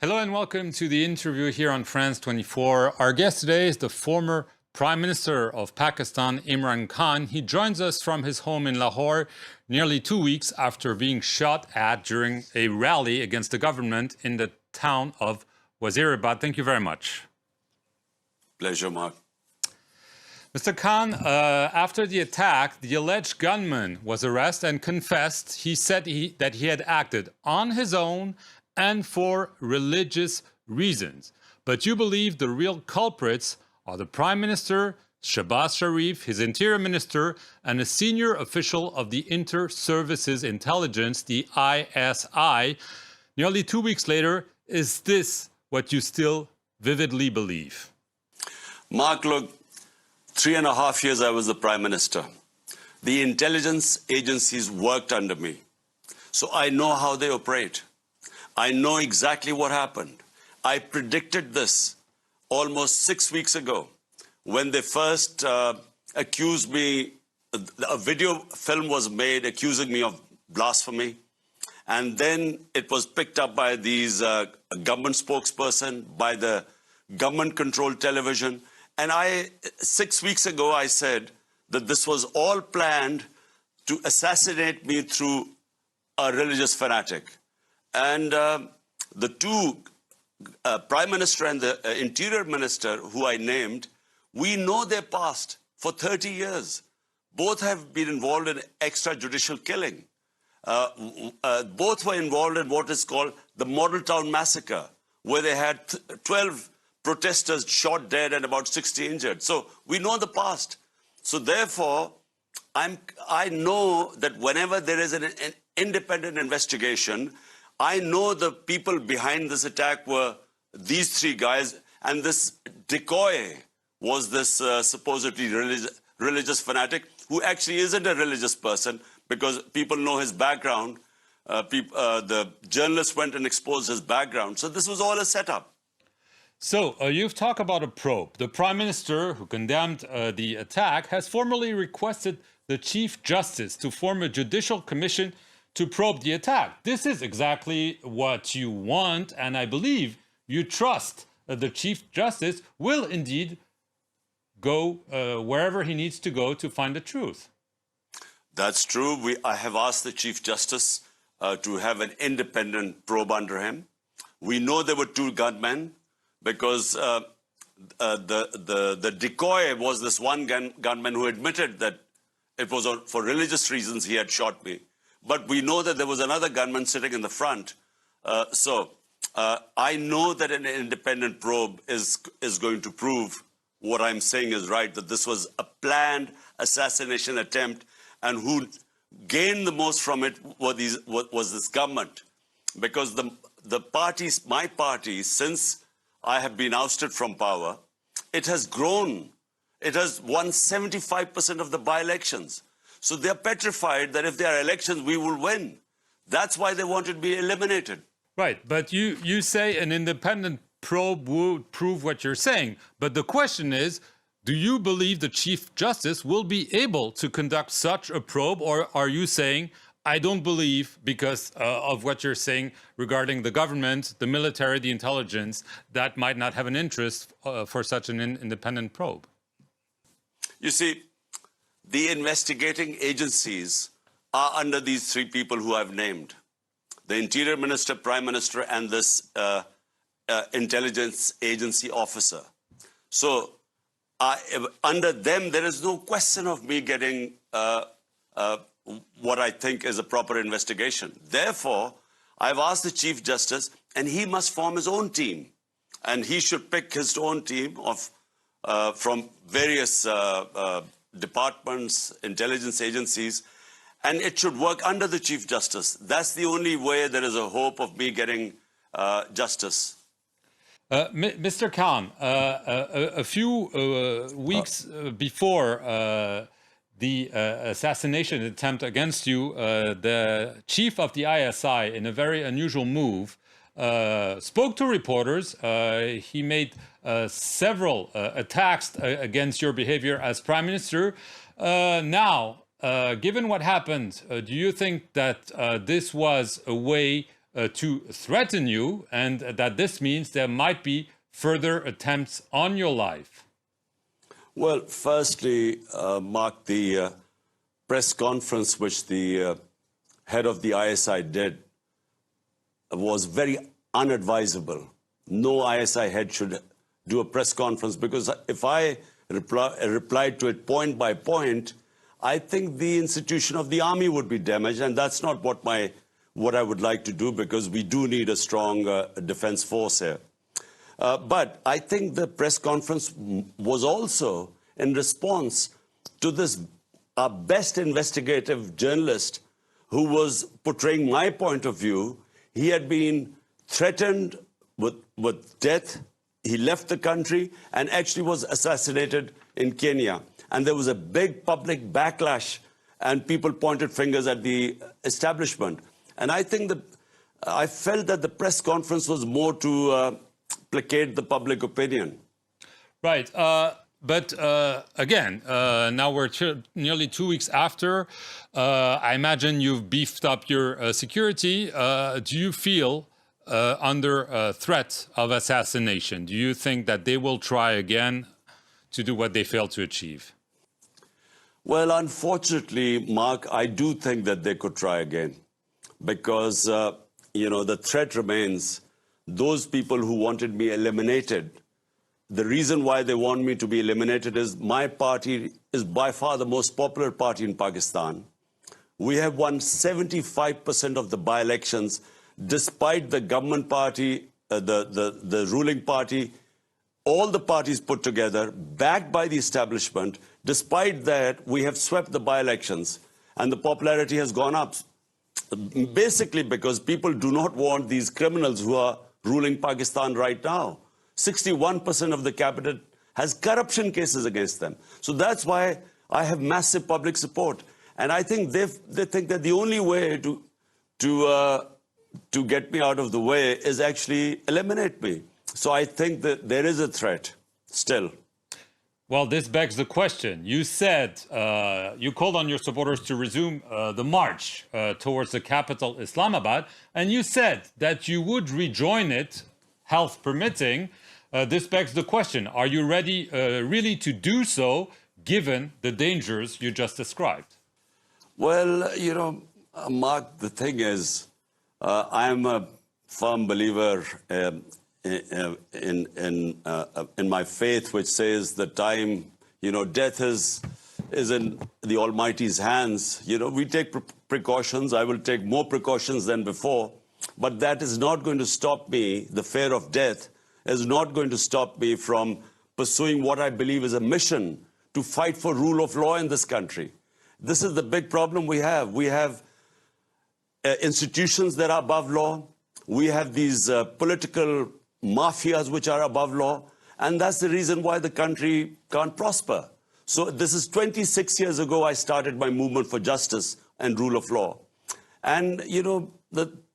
Hello and welcome to the interview here on France 24. Our guest today is the former Prime Minister of Pakistan, Imran Khan. He joins us from his home in Lahore nearly 2 weeks after being shot at during a rally against the government in the town of Wazirabad. Thank you very much. Pleasure, Marc. Mr. Khan, after the attack, the alleged gunman was arrested and confessed. He said that he had acted on his own and for religious reasons. But you believe the real culprits are the Prime Minister, Shehbaz Sharif, his Interior Minister, and a senior official of the Inter-Services Intelligence, the ISI. Nearly 2 weeks later, is this what you still vividly believe? Marc, look, 3.5 years I was the Prime Minister. The intelligence agencies worked under me. So I know how they operate. I know exactly what happened. I predicted this almost 6 weeks ago when they first accused me. A video film was made accusing me of blasphemy. And then it was picked up by these government spokesperson, by the government-controlled television. And 6 weeks ago, I said that this was all planned to assassinate me through a religious fanatic. And the two, Prime Minister and the Interior Minister, who I named, we know their past for 30 years. Both have been involved in extrajudicial killing. Both were involved in what is called the Model Town Massacre, where they had 12 protesters shot dead and about 60 injured. So we know the past. So therefore, I know that whenever there is an independent investigation, I know the people behind this attack were these three guys, and this decoy was this supposedly religious fanatic who actually isn't a religious person because people know his background. The journalists went and exposed his background. So this was all a setup. So you've talked about a probe. The Prime Minister, who condemned the attack, has formally requested the Chief Justice to form a judicial commission to probe the attack. This is exactly what you want, and I believe you trust that the Chief Justice will indeed go wherever he needs to go to find the truth. That's true. I have asked the Chief Justice to have an independent probe under him. We know there were two gunmen because the decoy was this one gunman who admitted that it was for religious reasons he had shot me. But we know that there was another gunman sitting in the front. So I know that an independent probe is going to prove what I'm saying is right, that this was a planned assassination attempt, and who gained the most from it was this government. Because the parties, my party, since I have been ousted from power, it has grown. It has won 75% of the by-elections. So they're petrified that if there are elections, we will win. That's why they wanted to be eliminated. Right, but you say an independent probe would prove what you're saying. But the question is, do you believe the Chief Justice will be able to conduct such a probe? Or are you saying, I don't believe, because of what you're saying regarding the government, the military, the intelligence, that might not have an interest for such an independent probe? You see, the investigating agencies are under these three people who I've named. The Interior Minister, Prime Minister, and this intelligence agency officer. So under them, there is no question of me getting what I think is a proper investigation. Therefore, I've asked the Chief Justice, and he must form his own team. And he should pick his own team from various departments, intelligence agencies, and it should work under the Chief Justice. That's the only way there is a hope of me getting justice. Mr. Khan, a few weeks before the assassination attempt against you, the chief of the ISI, in a very unusual move, spoke to reporters. He made several attacks against your behavior as Prime Minister. Now, given what happened, do you think that this was a way to threaten you, and that this means there might be further attempts on your life? Well, firstly, Mark, the press conference which the head of the ISI did was very unadvisable. No ISI head should do a press conference, because if I replied to it point by point, I think the institution of the army would be damaged, and that's not what I would like to do, because we do need a strong defense force here. But I think the press conference was also in response to this our best investigative journalist who was portraying my point of view. He had been threatened with death. He left the country and actually was assassinated in Kenya. And there was a big public backlash, and people pointed fingers at the establishment. And I think that I felt that the press conference was more to placate the public opinion. Right. But again, now we're nearly 2 weeks after. I imagine you've beefed up your security. Do you feel under threat of assassination? Do you think that they will try again to do what they failed to achieve? Well, unfortunately, Mark, I do think that they could try again, because, the threat remains. Those people who wanted me eliminated, the reason why they want me to be eliminated is my party is by far the most popular party in Pakistan. We have won 75% of the by-elections, despite the government party, the ruling party, all the parties put together, backed by the establishment. Despite that, we have swept the by-elections, and the popularity has gone up. Basically because people do not want these criminals who are ruling Pakistan right now. 61% of the cabinet has corruption cases against them. So that's why I have massive public support. And I think they think that the only way to get me out of the way is actually eliminate me. So I think that there is a threat still. Well, this begs the question. You said you called on your supporters to resume the march towards the capital, Islamabad, and you said that you would rejoin it, health permitting. This begs the question. Are you ready really to do so, given the dangers you just described? Well, Mark, the thing is, I'm a firm believer in my faith, which says the time, death is in the Almighty's hands. We take precautions. I will take more precautions than before. But that is not going to stop me. The fear of death is not going to stop me from pursuing what I believe is a mission to fight for rule of law in this country. This is the big problem we have. We have institutions that are above law. We have these political mafias which are above law. And that's the reason why the country can't prosper. So this is 26 years ago I started my movement for justice and rule of law. And,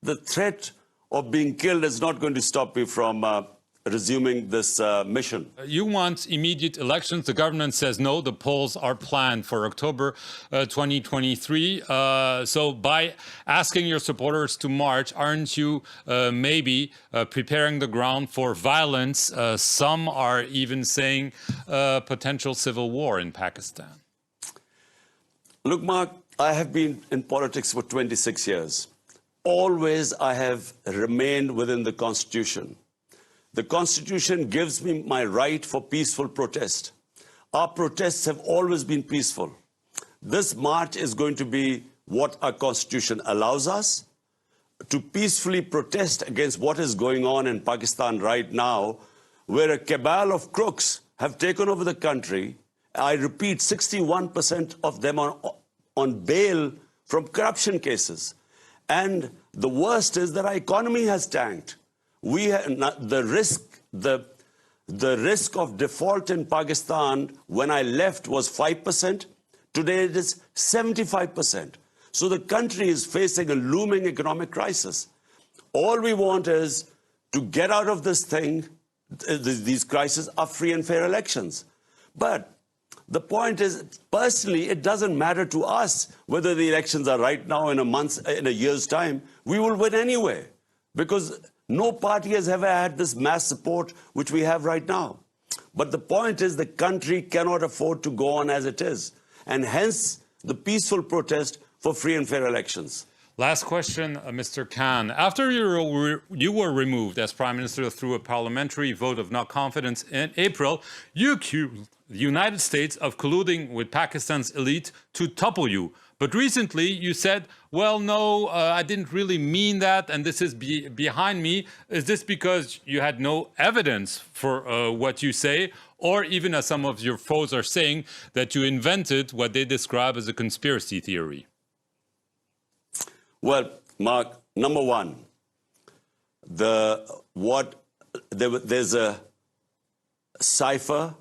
the threat of being killed is not going to stop me from resuming this mission. You want immediate elections. The government says no. The polls are planned for October 2023. So by asking your supporters to march, aren't you maybe preparing the ground for violence? Some are even saying potential civil war in Pakistan. Look, Mark, I have been in politics for 26 years. Always I have remained within the Constitution. The Constitution gives me my right for peaceful protest. Our protests have always been peaceful. This march is going to be what our Constitution allows us to peacefully protest against what is going on in Pakistan right now, where a cabal of crooks have taken over the country. I repeat, 61% of them are on bail from corruption cases. And the worst is that our economy has tanked. The risk of default in Pakistan when I left was 5%. Today it is 75%. So the country is facing a looming economic crisis. All we want is to get out of this thing. These crises are free and fair elections. But the point is, personally, it doesn't matter to us whether the elections are right now in a year's time. We will win anyway. because no party has ever had this mass support which we have right now. But the point is the country cannot afford to go on as it is, and hence the peaceful protest for free and fair elections. Last question, Mr. Khan. After you were removed as Prime Minister through a parliamentary vote of no confidence in April, you accused the United States of colluding with Pakistan's elite to topple you. But recently you said, well, no, I didn't really mean that, and this is behind me. Is this because you had no evidence for what you say, or even as some of your foes are saying, that you invented what they describe as a conspiracy theory? Well, Mark, number one, there's a cipher,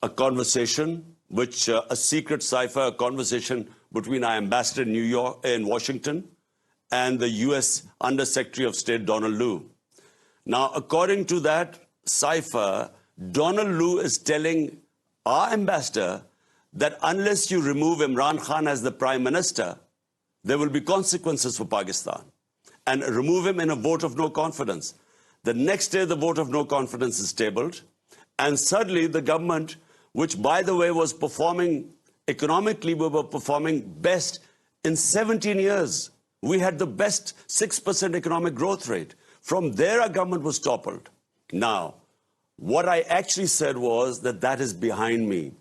a conversation, a secret cipher, a conversation between our ambassador in Washington and the U.S. Undersecretary of State Donald Lu. Now, according to that cipher, Donald Lu is telling our ambassador that unless you remove Imran Khan as the Prime Minister, there will be consequences for Pakistan, and remove him in a vote of no confidence. The next day, the vote of no confidence is tabled, and suddenly the government, which, by the way, was performing economically, we were performing best in 17 years. We had the best 6% economic growth rate. From there, our government was toppled. Now, what I actually said was that is behind me.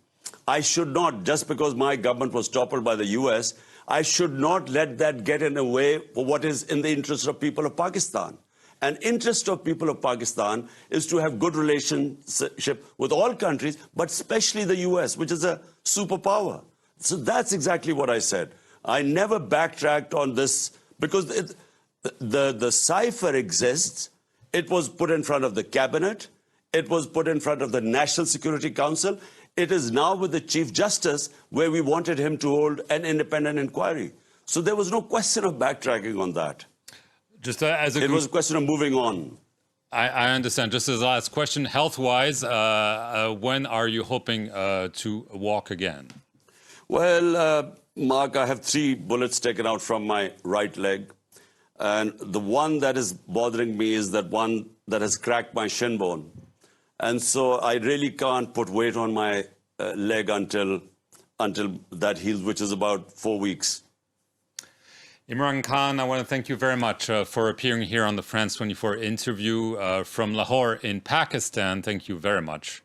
I should not, just because my government was toppled by the US, I should not let that get in the way for what is in the interest of people of Pakistan. An interest of people of Pakistan is to have good relationship with all countries, but especially the US, which is a superpower. So that's exactly what I said. I never backtracked on this because the cipher exists. It was put in front of the cabinet. It was put in front of the National Security Council. It is now with the Chief Justice, where we wanted him to hold an independent inquiry. So there was no question of backtracking on that. Just it was a question of moving on. I understand. Just as a last question, health-wise, when are you hoping to walk again? Well, Mark, I have 3 bullets taken out from my right leg. And the one that is bothering me is that one that has cracked my shin bone. And so I really can't put weight on my leg until that heals, which is about 4 weeks. Imran Khan, I want to thank you very much for appearing here on the France 24 interview from Lahore in Pakistan. Thank you very much.